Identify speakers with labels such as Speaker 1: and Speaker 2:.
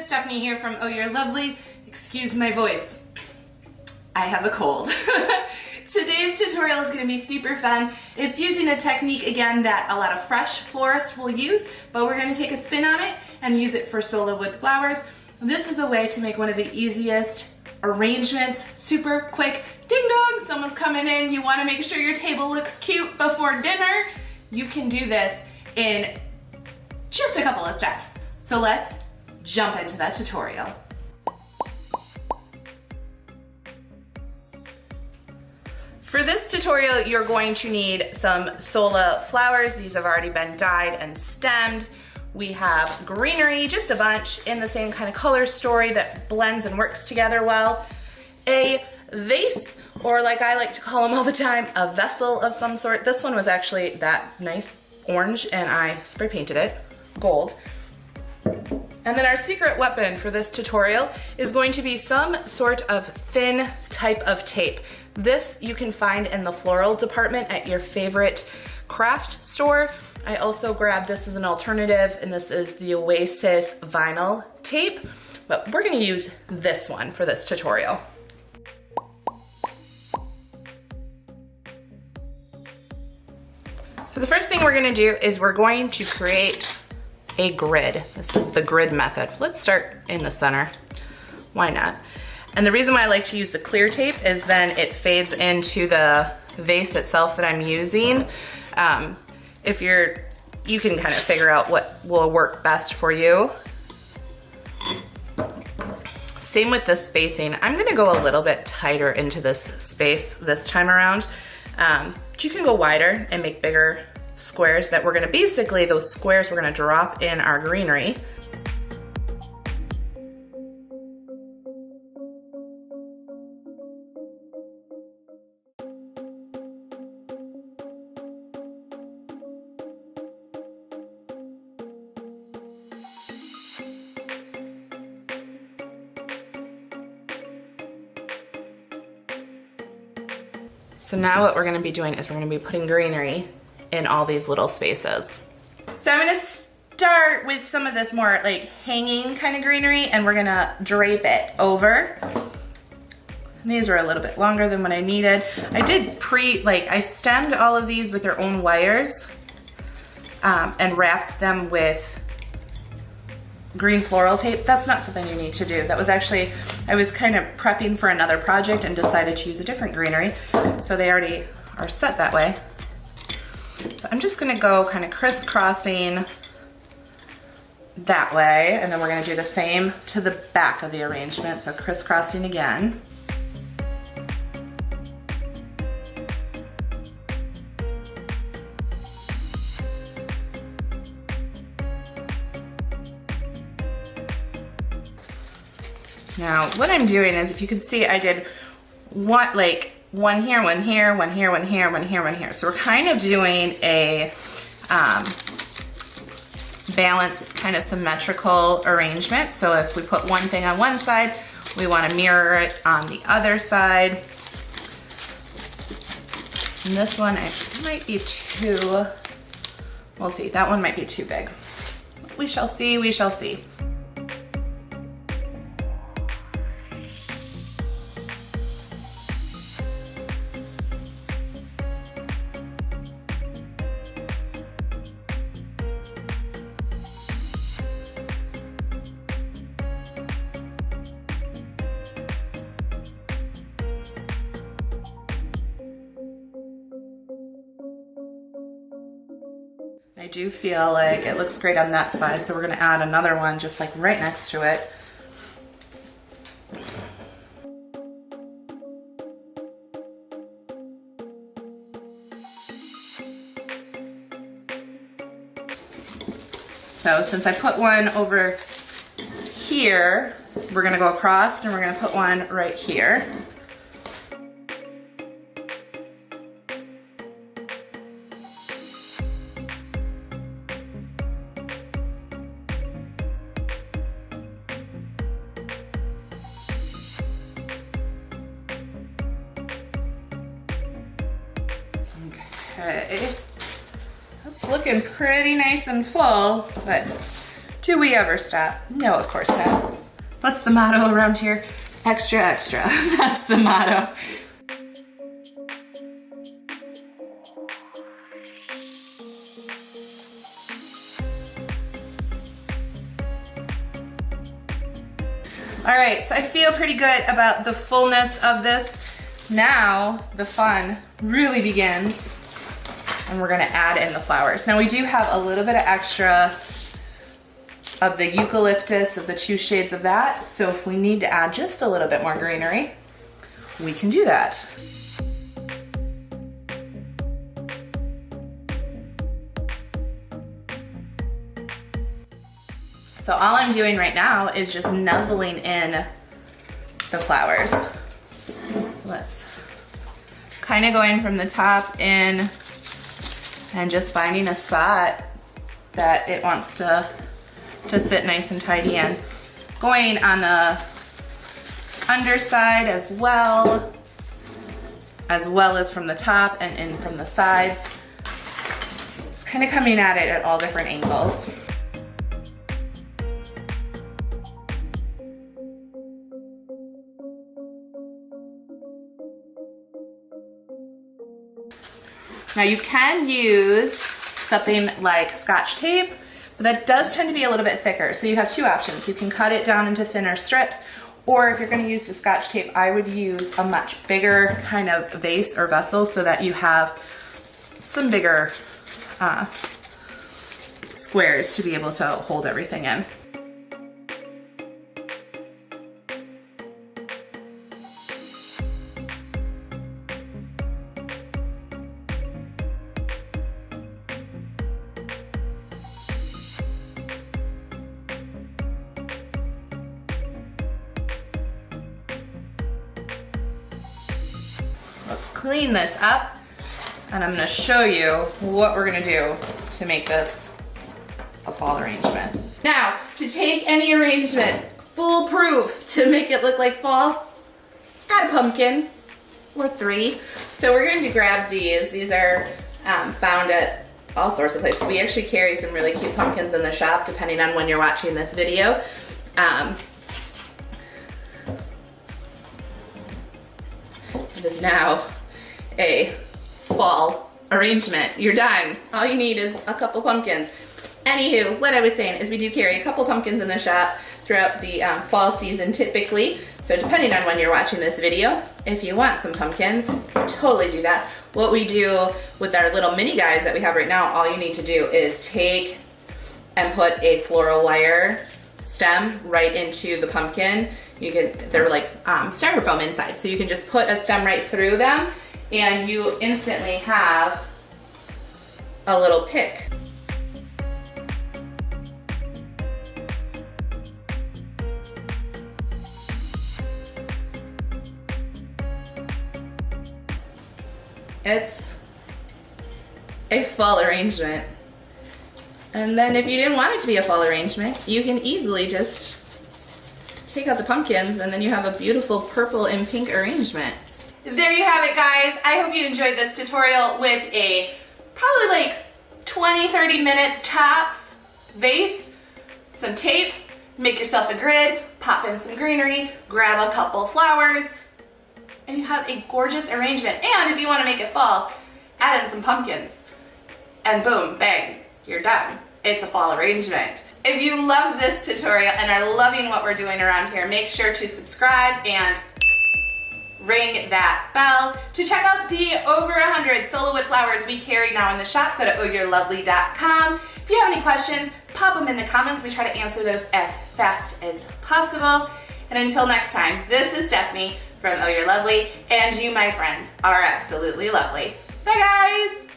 Speaker 1: good? Stephanie here from Oh You're Lovely. Excuse my voice. I have a cold. Today's tutorial is going to be super fun. It's using a technique again that a lot of fresh florists will use, but we're going to take a spin on it and use it for Sola Wood Flowers. This is a way to make one of the easiest arrangements, super quick. Ding dong, someone's coming in. You want to make sure your table looks cute before dinner. You can do this in just a couple of steps. So let's jump into that tutorial. For this tutorial, you're going to need some Sola flowers. These have already been dyed and stemmed. We have greenery, just a bunch in the same kind of color story that blends and works together well. A vase, or like I like to call them all the time, a vessel of some sort. This one was actually that nice orange and I spray painted it gold. And then our secret weapon for this tutorial is going to be some sort of thin type of tape. This you can find in the floral department at your favorite craft store. I also grabbed this as an alternative, and this is the Oasis vinyl tape, but we're gonna use this one for this tutorial. So the first thing we're gonna do is we're going to create a grid. This is the grid method. Let's start in the center. Why not? And the reason why I like to use the clear tape is then it fades into the vase itself that I'm using. You can kind of figure out what will work best for you. Same with the spacing. I'm gonna go a little bit tighter into this space this time around. But you can go wider and make bigger squares that we're gonna basically, those squares we're gonna drop in our greenery. So now what we're gonna be doing is we're gonna be putting greenery in all these little spaces. So I'm gonna start with some of this more like hanging kind of greenery, and we're gonna drape it over. These were a little bit longer than what I needed. I did I stemmed all of these with their own wires and wrapped them with green floral tape. That's not something you need to do. That was actually, I was kind of prepping for another project and decided to use a different greenery. So they already are set that way. So I'm just gonna go kind of crisscrossing that way, and then we're gonna do the same to the back of the arrangement. So crisscrossing again. Now, what I'm doing is, if you can see, I did one here, one here, one here, one here, one here, one here. So we're kind of doing a balanced, kind of symmetrical arrangement. So if we put one thing on one side, we want to mirror it on the other side. And this one, it might be too, we'll see, that one might be too big. We shall see, we shall see. I do feel like it looks great on that side, so we're gonna add another one just like right next to it. So since I put one over here, we're gonna go across and we're gonna put one right here. Okay, that's looking pretty nice and full, but Do we ever stop? No, of course not. What's the motto around here? Extra, extra. That's the motto. All right, so I feel pretty good about the fullness of this. Now the fun really begins, and we're gonna add in the flowers. Now we do have a little bit of extra of the eucalyptus, of the 2 shades of that. So if we need to add just a little bit more greenery, we can do that. So all I'm doing right now is just nuzzling in the flowers. Let's kind of going from the top in and just finding a spot that it wants to sit nice and tidy in. Going on the underside as well as from the top and in from the sides. Just kind of coming at it at all different angles. Now you can use something like Scotch tape, but that does tend to be a little bit thicker. So you have 2 options. You can cut it down into thinner strips, or if you're gonna use the Scotch tape, I would use a much bigger kind of vase or vessel so that you have some bigger squares to be able to hold everything in. Let's clean this up, and I'm gonna show you what we're gonna do to make this a fall arrangement. Now, to take any arrangement foolproof, to make it look like fall, add a pumpkin or 3. So we're going to grab these. These are found at all sorts of places. We actually carry some really cute pumpkins in the shop, depending on when you're watching this video. It is now a fall arrangement. You're done. All you need is a couple pumpkins. Anywho, what I was saying is we do carry a couple pumpkins in the shop throughout the fall season typically. So depending on when you're watching this video, if you want some pumpkins, totally do that. What we do with our little mini guys that we have right now, all you need to do is take and put a floral wire stem right into the pumpkin. They're like styrofoam inside, so you can just put a stem right through them and you instantly have a little pick. It's a fall arrangement. And then if you didn't want it to be a fall arrangement, you can easily just take out the pumpkins and then you have a beautiful purple and pink arrangement. There you have it, guys. I hope you enjoyed this tutorial with a probably like 20-30 minutes tops vase, some tape, make yourself a grid, pop in some greenery, grab a couple flowers, and you have a gorgeous arrangement. And if you want to make it fall, add in some pumpkins and boom, bang, you're done. It's a fall arrangement. If you love this tutorial and are loving what we're doing around here, make sure to subscribe and ring that bell to check out the over 100 Sola Wood flowers we carry now in the shop. Go to ohyourelovely.com. If you have any questions, pop them in the comments. We try to answer those as fast as possible. And until next time, this is Stephanie from Oh You're Lovely, and you, my friends, are absolutely lovely. Bye, guys!